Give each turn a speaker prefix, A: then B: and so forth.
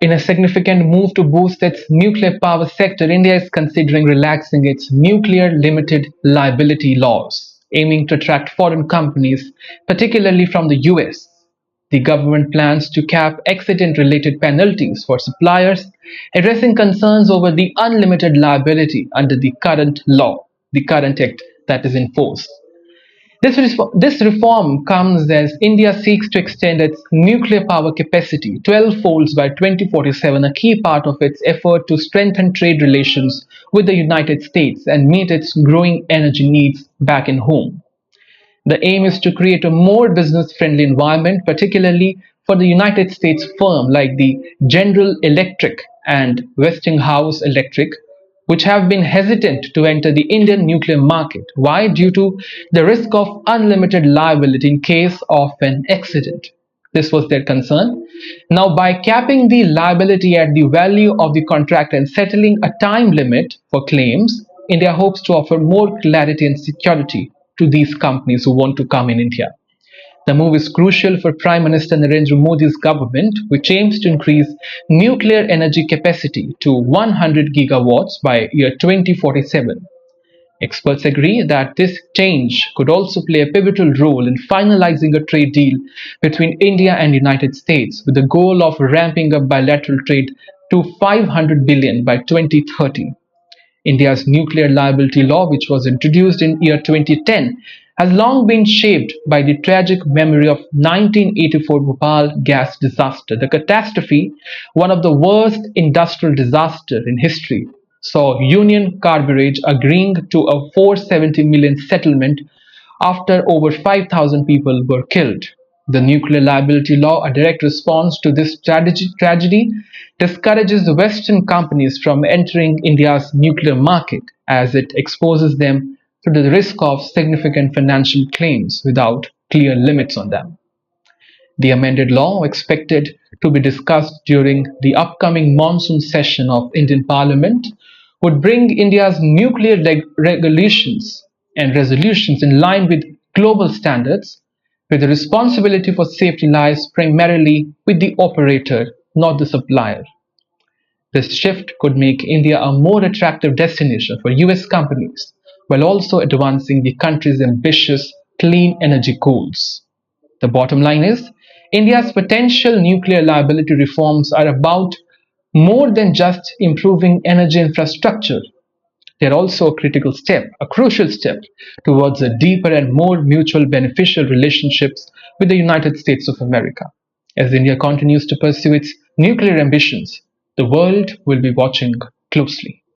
A: In a significant move to boost its nuclear power sector, India is considering relaxing its nuclear limited liability laws, aiming to attract foreign companies, particularly from the US. The government plans to cap accident-related penalties for suppliers, addressing concerns over the unlimited liability under the current law, the current act that is in force. This reform comes as India seeks to extend its nuclear power capacity 12 folds by 2047, a key part of its effort to strengthen trade relations with the United States and meet its growing energy needs back in home. The aim is to create a more business friendly environment, particularly for the United States firms like the General Electric and Westinghouse Electric, which have been hesitant to enter the Indian nuclear market. Why? Due to the risk of unlimited liability in case of an accident. This was their concern. Now, by capping the liability at the value of the contract and settling a time limit for claims, India hopes to offer more clarity and security to these companies who want to come in India. The move is crucial for Prime Minister Narendra Modi's government, which aims to increase nuclear energy capacity to 100 gigawatts by year 2047. Experts agree that this change could also play a pivotal role in finalizing a trade deal between India and United States with the goal of ramping up bilateral trade to 500 billion by 2030. India's nuclear liability law, which was introduced in year 2010, has long been shaped by the tragic memory of 1984 Bhopal gas disaster. The catastrophe, one of the worst industrial disasters in history, saw Union Carbide agreeing to a 470 million settlement after over 5,000 people were killed. The nuclear liability law, a direct response to this tragedy, discourages Western companies from entering India's nuclear market as it exposes them to the risk of significant financial claims without clear limits on them. The amended law, expected to be discussed during the upcoming monsoon session of Indian Parliament, would bring India's nuclear regulations and resolutions in line with global standards, where the responsibility for safety lies primarily with the operator, not the supplier. This shift could make India a more attractive destination for US companies, while also advancing the country's ambitious clean energy goals. The bottom line is, India's potential nuclear liability reforms are about more than just improving energy infrastructure. They're also a critical step, a crucial step towards a deeper and more mutual beneficial relationships with the United States of America. As India continues to pursue its nuclear ambitions, the world will be watching closely.